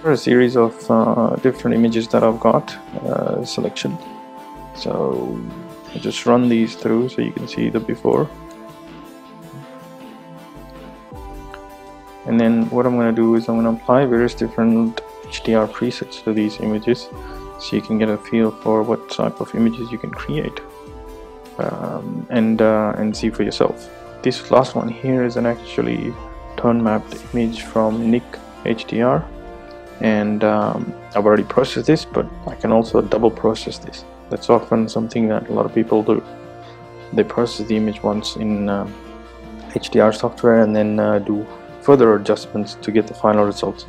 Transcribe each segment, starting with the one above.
There are a series of different images that I've got selection. So I just run these through so you can see the before. And then what I'm going to do is I'm going to apply various different HDR presets to these images so you can get a feel for what type of images you can create and see for yourself. This last one here is an actually tone mapped image from Nick HDR, and I've already processed this, but I can also double process this. That's often something that a lot of people do. They process the image once in HDR software and then do further adjustments to get the final results.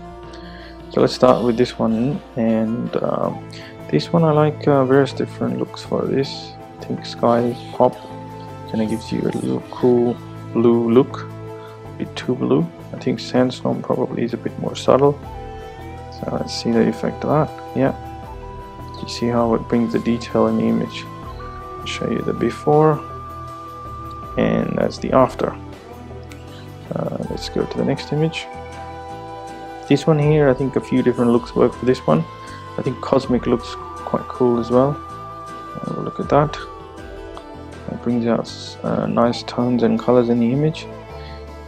So let's start with this one, and this one I like various different looks for this. I think Sky Pop kind of gives you a little cool blue look, a bit too blue. I think Sandstorm probably is a bit more subtle. So let's see the effect of that. Yeah, you see how it brings the detail in the image. I'll show you the before, and that's the after. Let's go to the next image. This one here, I think a few different looks work for this one. I think Cosmic looks quite cool as well. Have a look at that. It brings out nice tones and colors in the image.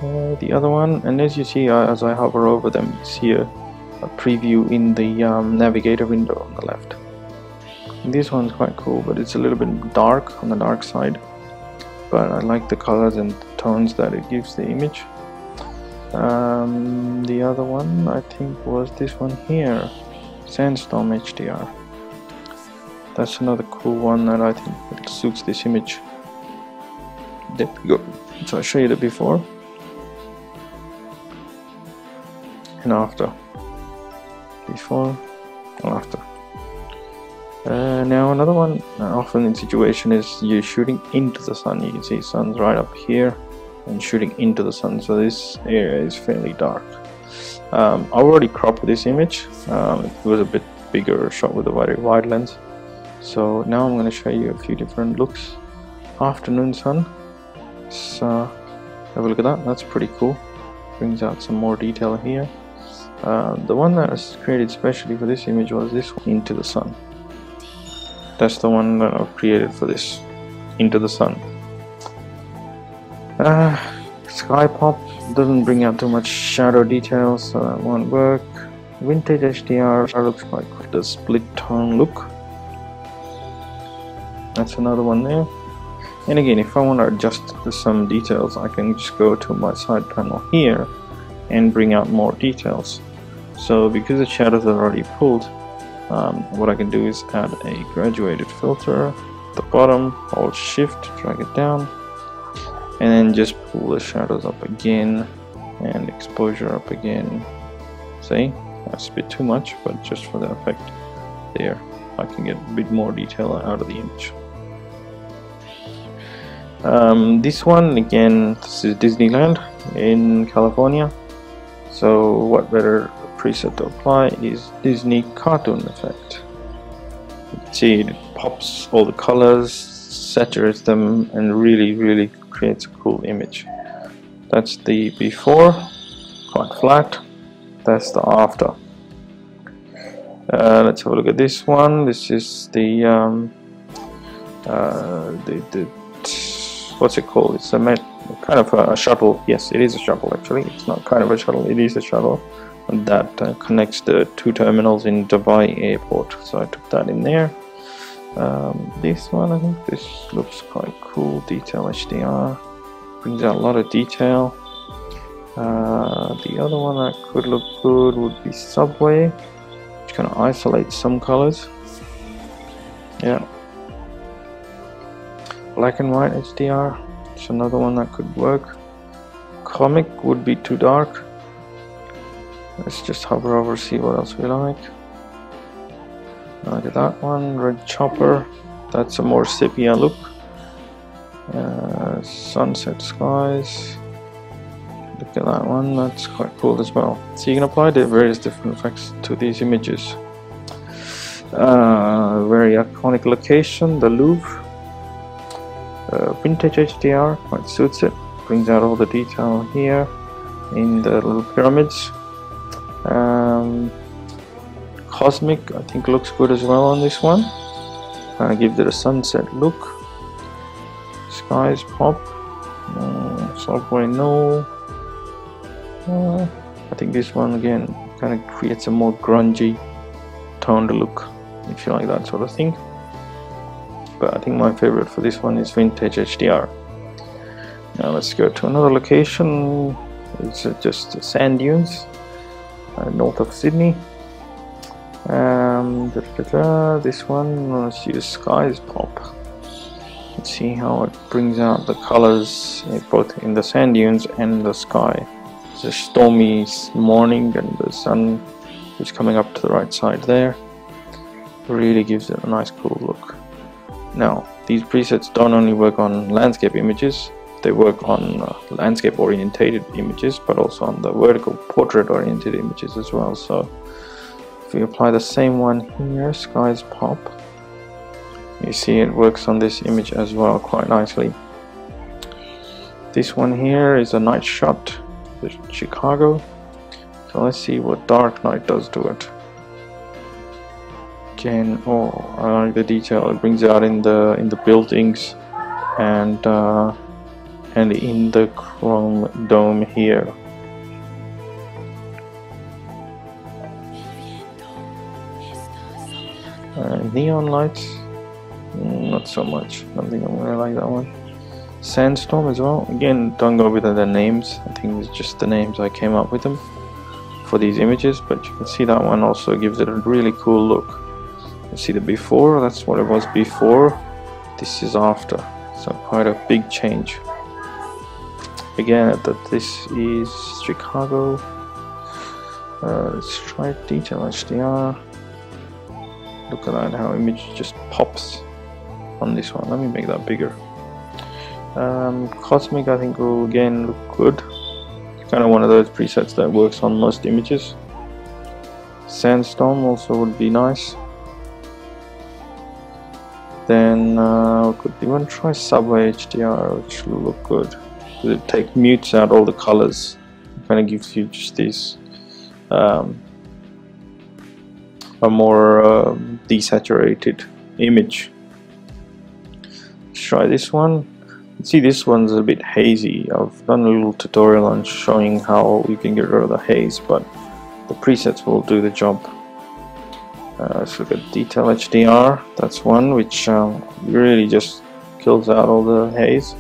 The other one, and as you see, as I hover over them, you see a preview in the navigator window on the left. And this one's quite cool, but it's a little bit dark, on the dark side. But I like the colors and tones that it gives the image. The other one I think was this one here, Sandstorm Hdr. That's another cool one that I think it suits this image. There we go. So I'll show you the before and after. Before and after. Now another one often in situation is you're shooting into the sun. You can see sun's right up here and shooting into the sun, so this area is fairly dark. I've already cropped this image. It was a bit bigger shot with a very wide lens. So now I'm going to show you a few different looks. Afternoon sun. So have a look at that. That's pretty cool. Brings out some more detail here. The one that was created specially for this image was this one, Into the Sun. That's the one that I've created for this, Into the Sun. Sky Pop doesn't bring out too much shadow details, so that won't work. Vintage HDR looks quite cool. The split tone look. That's another one there. And again, if I want to adjust some details, I can just go to my side panel here and bring out more details. So because the shadows are already pulled, what I can do is add a graduated filter at the bottom, hold shift, drag it down, and then just pull the shadows up again and exposure up again. See, that's a bit too much, but just for the effect there, I can get a bit more detail out of the image. This one again, this is Disneyland in California. So what better preset to apply is Disney cartoon effect. You can see it pops all the colors, saturates them, and really creates a cool image. That's the before, quite flat. That's the after. Let's have a look at this one. This is the what's it called? It's a kind of a shuttle. Yes, it is a shuttle actually. It's not kind of a shuttle, it is a shuttle that connects the two terminals in Dubai airport. So I took that in there. This one, I think this looks quite cool. Detail HDR, brings out a lot of detail. The other one that could look good would be Subway, which kind of isolates some colors. Yeah. Black and white HDR, it's another one that could work. Comic would be too dark. Let's just hover over, see what else we like. Look at that one, Red Chopper. That's a more sepia look. Sunset skies. Look at that one, that's quite cool as well. So you can apply the various different effects to these images. Very iconic location, the Louvre. Vintage HDR quite suits it. Brings out all the detail here in the little pyramids. Cosmic I think looks good as well on this one. Kind of gives it a sunset look. Skies pop. Subway no. I think this one again kind of creates a more grungy toned look, if you like that sort of thing. But I think my favorite for this one is Vintage HDR. Now let's go to another location. It's just sand dunes north of Sydney. This one, let's use Skies Pop. Let's see how it brings out the colors both in the sand dunes and the sky. It's a stormy morning and the sun is coming up to the right side there. Really gives it a nice cool look. Now these presets don't only work on landscape images, they work on landscape orientated images, but also on the vertical portrait oriented images as well. So if we apply the same one here, Skies Pop, you see it works on this image as well quite nicely. This one here is a night shot, Chicago. So let's see what dark night does to it. Again, oh, I like the detail it brings out in the buildings and in the chrome dome here. Neon lights, not so much. I don't think I'm gonna like that one. Sandstorm as well. Again, don't go with the names. I think it's just the names I came up with them for these images, but you can see that one also gives it a really cool look. You see the before, that's what it was before. This is after, so quite a big change. Again, this is Chicago. Let's try detail HDR. Look at that, how image just pops on this one. Let me make that bigger. Cosmic I think will again look good. It's kind of one of those presets that works on most images. Sandstorm also would be nice. Then we could even try Subway HDR, which will look good. It mutes out all the colors. It kind of gives you just this a more desaturated image. Let's try this one. See, this one's a bit hazy. I've done a little tutorial on showing how you can get rid of the haze, but the presets will do the job. Let's look at Detail HDR. That's one which really just kills out all the haze.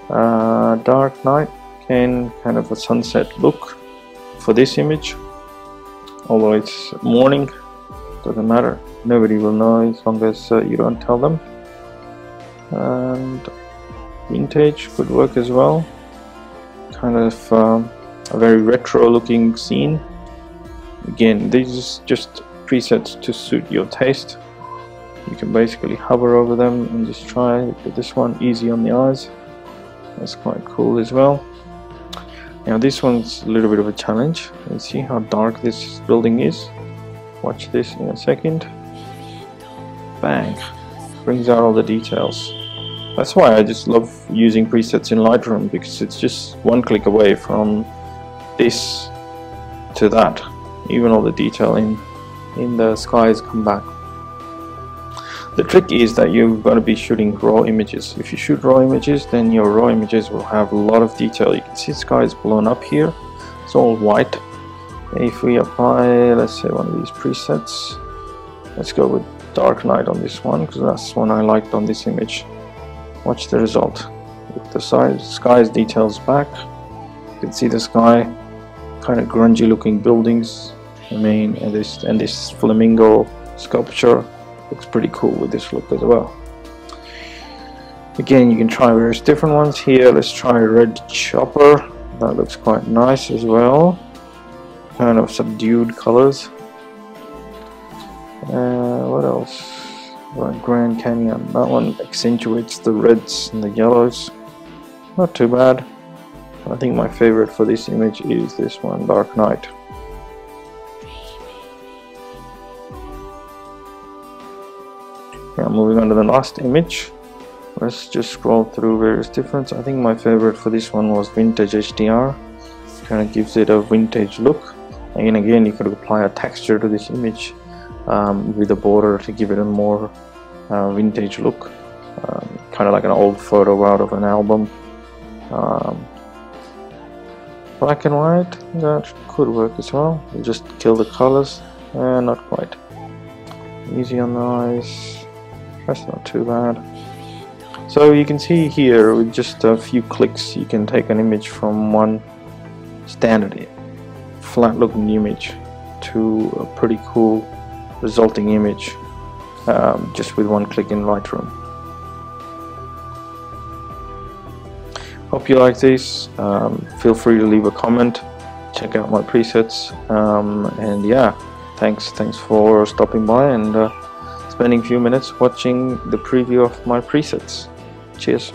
Dark night, again kind of a sunset look for this image, although it's morning, doesn't matter, nobody will know as long as you don't tell them. And vintage could work as well, kind of a very retro looking scene. Again, these are just presets to suit your taste. You can basically hover over them and just try. Look at this one, easy on the eyes. That's quite cool as well. Now this one's a little bit of a challenge. Let's see how dark this building is. Watch this in a second. Bang! Brings out all the details. That's why I just love using presets in Lightroom, because it's just one click away from this to that. Even all the detail in the skies come back. The trick is that you've got to be shooting raw images. If you shoot raw images, then your raw images will have a lot of detail. You can see the sky is blown up here. It's all white. If we apply, let's say, one of these presets, let's go with dark night on this one, because that's one I liked on this image. Watch the result. With the sky's details back, you can see the sky, kind of grungy looking buildings. I mean, and this flamingo sculpture looks pretty cool with this look as well. Again, you can try various different ones here. Let's try Red Chopper. That looks quite nice as well. Kind of subdued colors. What else? Grand Canyon. That one accentuates the reds and the yellows. Not too bad. I think my favorite for this image is this one, Dark Night. Now moving on to the last image. Let's just scroll through various different. I think my favorite for this one was Vintage HDR. Kind of gives it a vintage look. And again, you could apply a texture to this image with a border to give it a more vintage look, kind of like an old photo out of an album. Black and white, that could work as well. We'll just kill the colors. Not quite. Easy on the eyes. That's not too bad. So you can see here, with just a few clicks, you can take an image from one standard flat looking image to a pretty cool resulting image, just with one click in Lightroom. Hope you like this. Feel free to leave a comment, check out my presets, and yeah, thanks for stopping by and spending a few minutes watching the preview of my presets. Cheers.